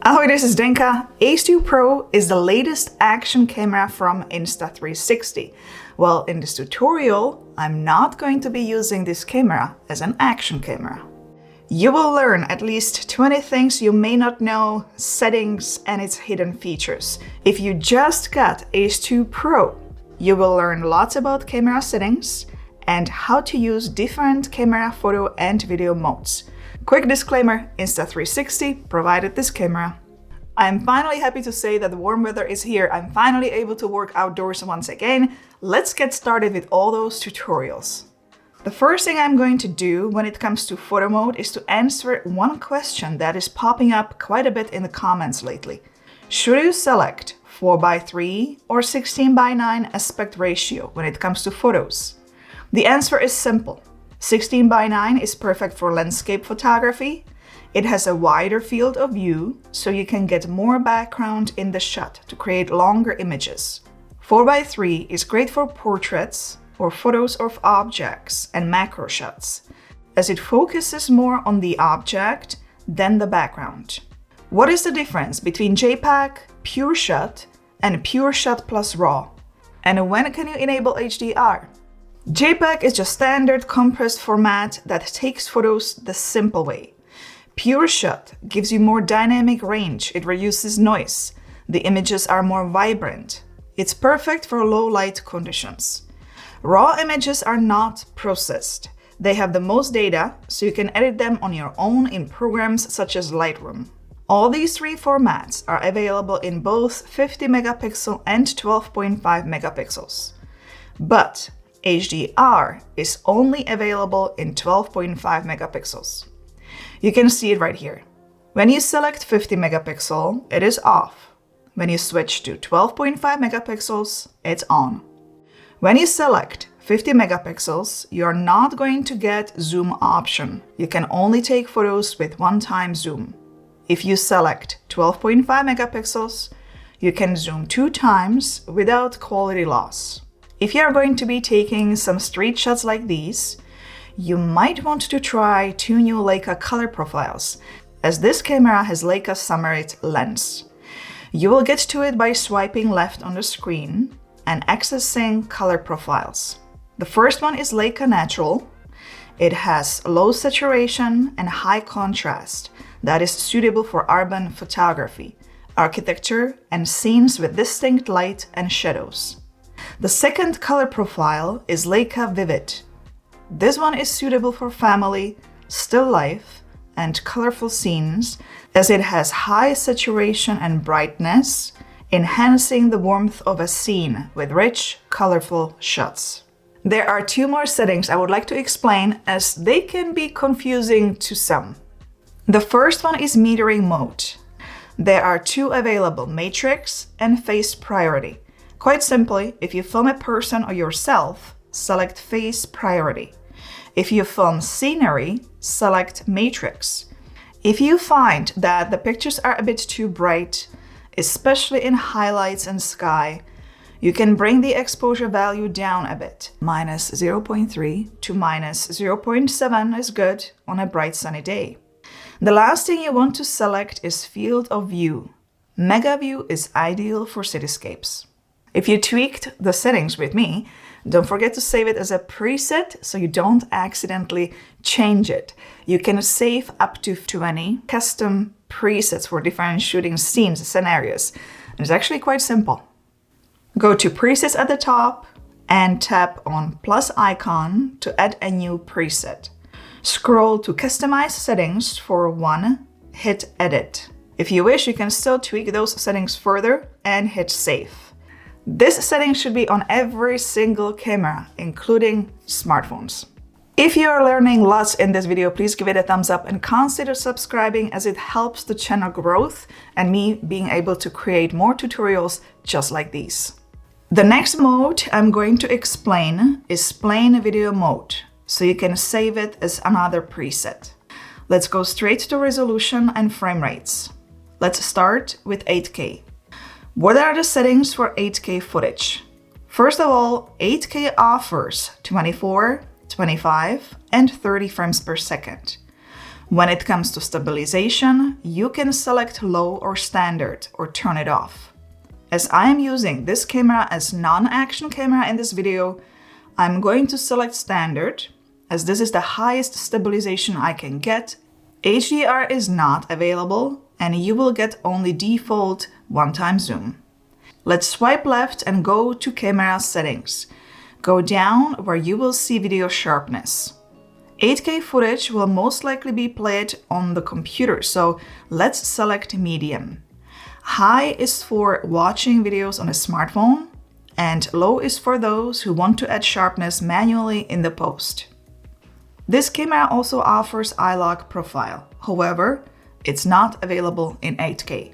Ahoy, this is Zdenka. Ace Pro is the latest action camera from Insta360. Well, in this tutorial, I'm not going to be using this camera as an action camera. You will learn at least 20 things you may not know, settings and its hidden features. If you just got Ace Pro, you will learn lots about camera settings and how to use different camera photo and video modes. Quick disclaimer, Insta360 provided this camera. I'm finally happy to say that the warm weather is here. I'm finally able to work outdoors once again. Let's get started with all those tutorials. The first thing I'm going to do when it comes to photo mode is to answer one question that is popping up quite a bit in the comments lately. Should you select 4:3 or 16:9 aspect ratio when it comes to photos? The answer is simple. 16:9 is perfect for landscape photography. It has a wider field of view, so you can get more background in the shot to create longer images. 4:3 is great for portraits or photos of objects and macro shots, as it focuses more on the object than the background. What is the difference between JPEG, Pure Shot, and Pure Shot plus RAW? And when can you enable HDR? JPEG is just standard compressed format that takes photos the simple way. Pure Shot gives you more dynamic range, it reduces noise. The images are more vibrant. It's perfect for low light conditions. RAW images are not processed. They have the most data, so you can edit them on your own in programs such as Lightroom. All these three formats are available in both 50 megapixel and 12.5 megapixels. But HDR is only available in 12.5 megapixels. You can see it right here. When you select 50 megapixel, it is off. When you switch to 12.5 megapixels, it's on. When you select 50 megapixels, you're not going to get zoom option. You can only take photos with one-time zoom. If you select 12.5 megapixels, you can zoom 2 times without quality loss. If you are going to be taking some street shots like these, you might want to try 2 new Leica color profiles, as this camera has Leica Summerit lens. You will get to it by swiping left on the screen and accessing color profiles. The first one is Leica Natural. It has low saturation and high contrast that is suitable for urban photography, architecture, and scenes with distinct light and shadows. The second color profile is Leica Vivid. This one is suitable for family, still life, and colorful scenes, as it has high saturation and brightness, enhancing the warmth of a scene with rich, colorful shots. There are 2 more settings I would like to explain, as they can be confusing to some. The first one is metering mode. There are 2 available, matrix and face priority. Quite simply, if you film a person or yourself, select face priority. If you film scenery, select matrix. If you find that the pictures are a bit too bright, especially in highlights and sky, you can bring the exposure value down a bit. Minus 0.3 to minus 0.7 is good on a bright sunny day. The last thing you want to select is field of view. Mega view is ideal for cityscapes. If you tweaked the settings with me, don't forget to save it as a preset so you don't accidentally change it. You can save up to 20 custom presets for different shooting scenes and scenarios. It's actually quite simple. Go to presets at the top and tap on plus icon to add a new preset. Scroll to customize settings for one, hit edit. If you wish, you can still tweak those settings further and hit save. This setting should be on every single camera, including smartphones. If you are learning lots in this video, please give it a thumbs up and consider subscribing, as it helps the channel growth and me being able to create more tutorials just like these. The next mode I'm going to explain is plain video mode, so you can save it as another preset. Let's go straight to resolution and frame rates. Let's start with 8K. What are the settings for 8K footage? First of all, 8K offers 24, 25, and 30 frames per second. When it comes to stabilization, you can select low or standard or turn it off. As I am using this camera as non-action camera in this video, I'm going to select standard, as this is the highest stabilization I can get. HDR is not available, and you will get only default one-time zoom. Let's swipe left and go to camera settings. Go down where you will see video sharpness. 8K footage will most likely be played on the computer, so let's select medium. High is for watching videos on a smartphone, and low is for those who want to add sharpness manually in the post. This camera also offers iLog profile. However, it's not available in 8K.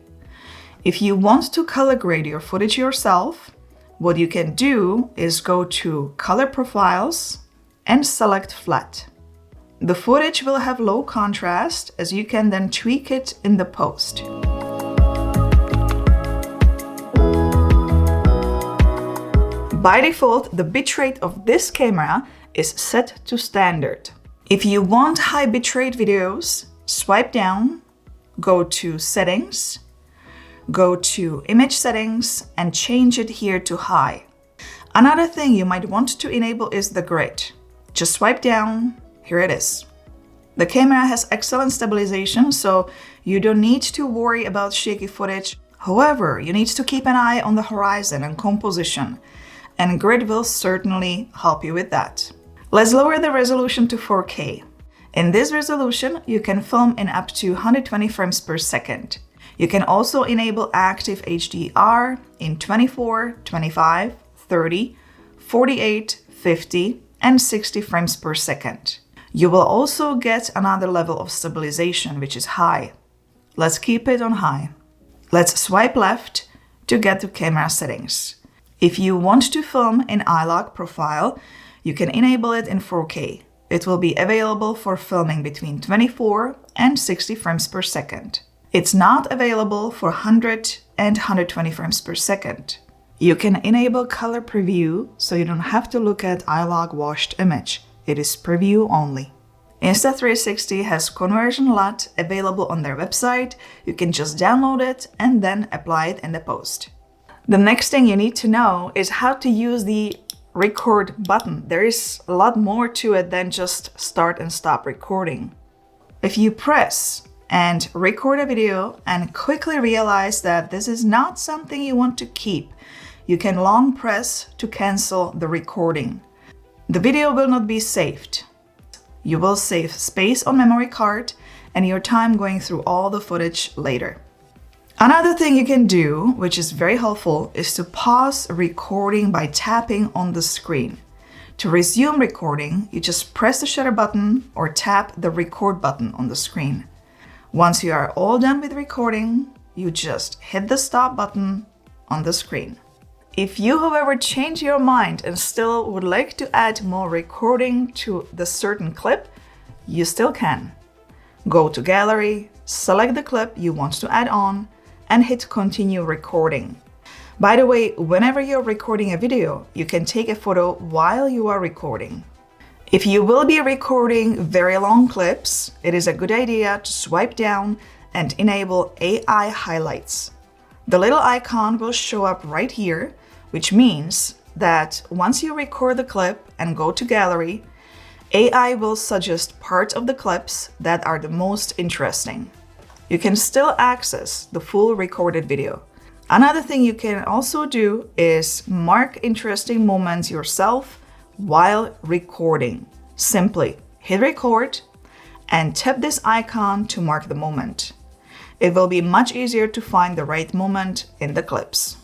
If you want to color grade your footage yourself, what you can do is go to Color Profiles and select Flat. The footage will have low contrast, as you can then tweak it in the post. By default, the bitrate of this camera is set to standard. If you want high bitrate videos, swipe down, go to Settings, go to Image Settings and change it here to high. Another thing you might want to enable is the grid. Just swipe down, here it is. The camera has excellent stabilization, so you don't need to worry about shaky footage. However, you need to keep an eye on the horizon and composition, and grid will certainly help you with that. Let's lower the resolution to 4K. In this resolution, you can film in up to 120 frames per second. You can also enable active HDR in 24, 25, 30, 48, 50, and 60 frames per second. You will also get another level of stabilization, which is high. Let's keep it on high. Let's swipe left to get to camera settings. If you want to film in iLog profile, you can enable it in 4K. It will be available for filming between 24 and 60 frames per second. It's not available for 100 and 120 frames per second. You can enable color preview, so you don't have to look at iLog washed image. It is preview only. Insta360 has conversion LUT available on their website. You can just download it and then apply it in the post. The next thing you need to know is how to use the record button. There is a lot more to it than just start and stop recording. If you press and record a video and quickly realize that this is not something you want to keep, you can long press to cancel the recording. The video will not be saved. You will save space on memory card and your time going through all the footage later. Another thing you can do, which is very helpful, is to pause recording by tapping on the screen. To resume recording, you just press the shutter button or tap the record button on the screen. Once you are all done with recording, you just hit the stop button on the screen. If you, however, change your mind and still would like to add more recording to the certain clip, you still can. Go to Gallery, select the clip you want to add on, and hit Continue Recording. By the way, whenever you're recording a video, you can take a photo while you are recording. If you will be recording very long clips, it is a good idea to swipe down and enable AI highlights. The little icon will show up right here, which means that once you record the clip and go to Gallery, AI will suggest parts of the clips that are the most interesting. You can still access the full recorded video. Another thing you can also do is mark interesting moments yourself while recording. Simply hit record and tap this icon to mark the moment. It will be much easier to find the right moment in the clips.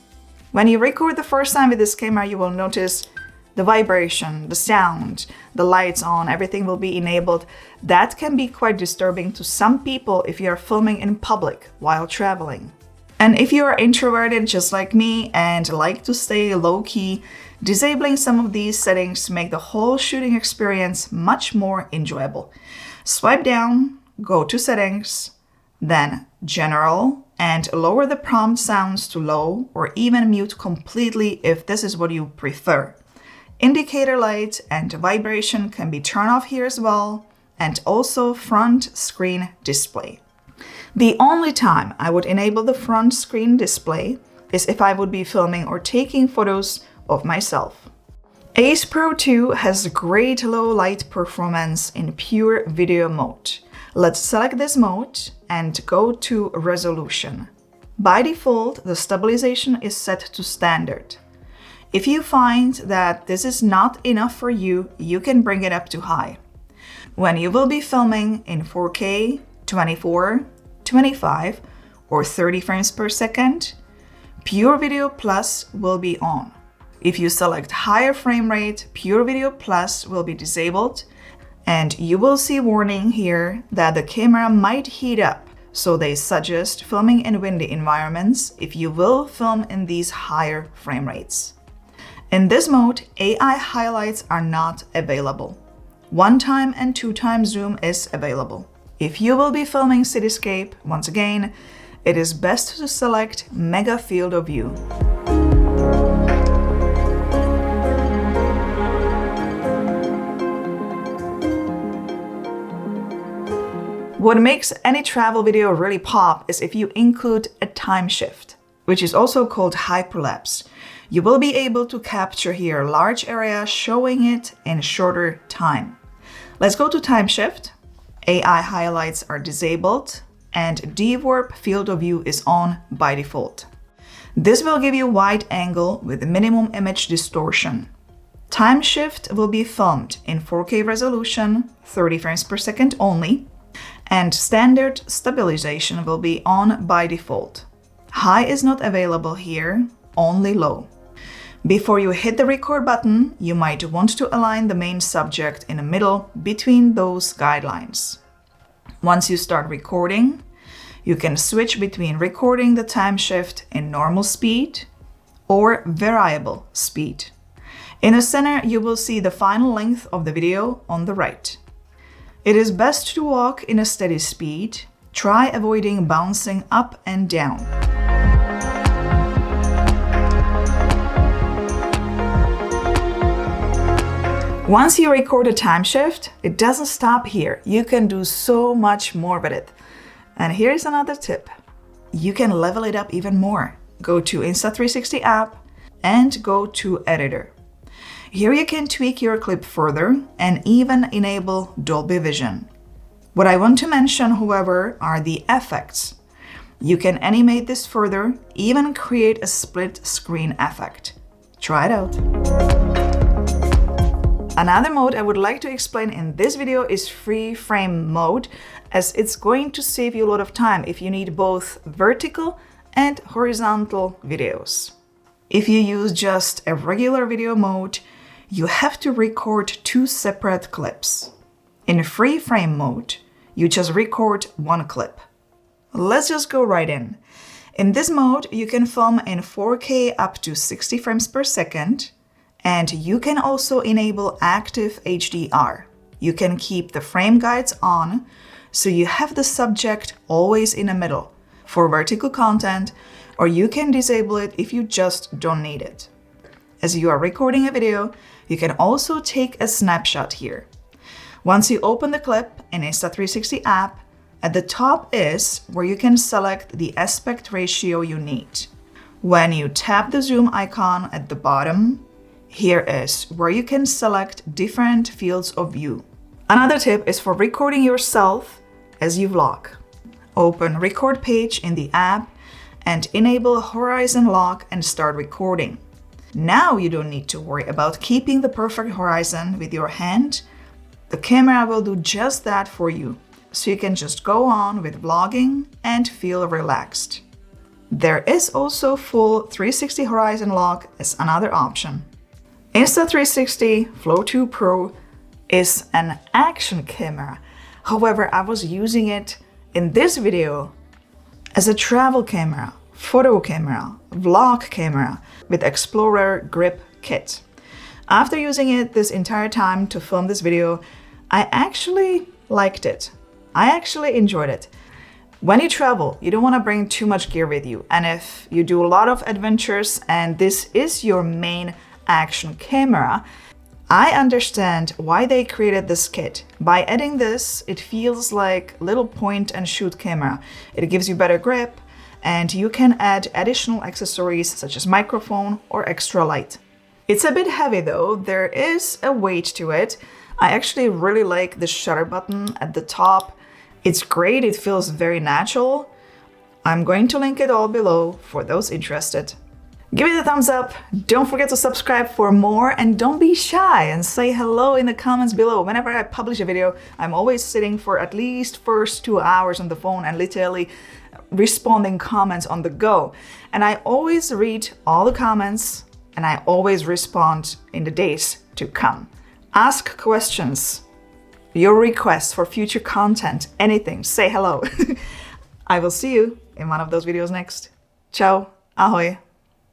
When you record the first time with this camera, you will notice the vibration, the sound, the lights on, everything will be enabled. That can be quite disturbing to some people if you are filming in public while traveling. And if you are introverted just like me and like to stay low-key, disabling some of these settings make the whole shooting experience much more enjoyable. Swipe down, go to Settings, then General, and lower the prompt sounds to low or even mute completely if this is what you prefer. Indicator light and vibration can be turned off here as well, and also front screen display. The only time I would enable the front screen display is if I would be filming or taking photos of myself. Ace Pro 2 has great low light performance in pure video mode. Let's select this mode and go to resolution. By default, the stabilization is set to standard. If you find that this is not enough for you, you can bring it up to high. When you will be filming in 4K, 24, 25, or 30 frames per second, Pure Video Plus will be on. If you select higher frame rate, Pure Video Plus will be disabled, and you will see warning here that the camera might heat up, so they suggest filming in windy environments if you will film in these higher frame rates. In this mode, AI highlights are not available. 1x and 2x zoom is available. If you will be filming cityscape, once again, it is best to select Mega Field of View. What makes any travel video really pop is if you include a time shift, which is also called hyperlapse. You will be able to capture here large area, showing it in shorter time. Let's go to time shift. AI highlights are disabled and dewarp field of view is on by default. This will give you wide angle with minimum image distortion. Time shift will be filmed in 4K resolution, 30 frames per second only, and standard stabilization will be on by default. High is not available here, only low. Before you hit the record button, you might want to align the main subject in the middle between those guidelines. Once you start recording, you can switch between recording the time shift in normal speed or variable speed. In the center, you will see the final length of the video on the right. It is best to walk in a steady speed. Try avoiding bouncing up and down. Once you record a time shift, it doesn't stop here. You can do so much more with it. And here's another tip. You can level it up even more. Go to Insta360 app and go to editor. Here you can tweak your clip further and even enable Dolby Vision. What I want to mention, however, are the effects. You can animate this further, even create a split screen effect. Try it out. Another mode I would like to explain in this video is free frame mode, as it's going to save you a lot of time if you need both vertical and horizontal videos. If you use just a regular video mode, you have to record two separate clips. In free frame mode, you just record one clip. Let's just go right in. In this mode, you can film in 4K up to 60 frames per second, and you can also enable active HDR. You can keep the frame guides on, so you have the subject always in the middle for vertical content, or you can disable it if you just don't need it. As you are recording a video, you can also take a snapshot here. Once you open the clip in Insta360 app, at the top is where you can select the aspect ratio you need. When you tap the zoom icon at the bottom, here is where you can select different fields of view. Another tip is for recording yourself as you vlog. Open record page in the app and enable horizon lock and start recording. Now you don't need to worry about keeping the perfect horizon with your hand. The camera will do just that for you, so you can just go on with vlogging and feel relaxed. There is also full 360 horizon lock as another option. Insta360 Flow 2 Pro is an action camera. However, I was using it in this video as a travel camera, photo camera, vlog camera with Xplorer Grip Kit. After using it this entire time to film this video, I actually liked it. I actually enjoyed it. When you travel, you don't want to bring too much gear with you. And if you do a lot of adventures and this is your main action camera, I understand why they created this kit. By adding this, it feels like a little point and shoot camera. It gives you better grip, and you can add additional accessories such as microphone or extra light. It's a bit heavy though, there is a weight to it. I actually really like the shutter button at the top. It's great, it feels very natural. I'm going to link it all below for those interested. Give it a thumbs up, don't forget to subscribe for more, and don't be shy and say hello in the comments below. Whenever I publish a video, I'm always sitting for at least first 2 hours on the phone and literally responding comments on the go. And I always read all the comments and I always respond in the days to come. Ask questions, your requests for future content, anything, say hello. I will see you in one of those videos next. Ciao, ahoj.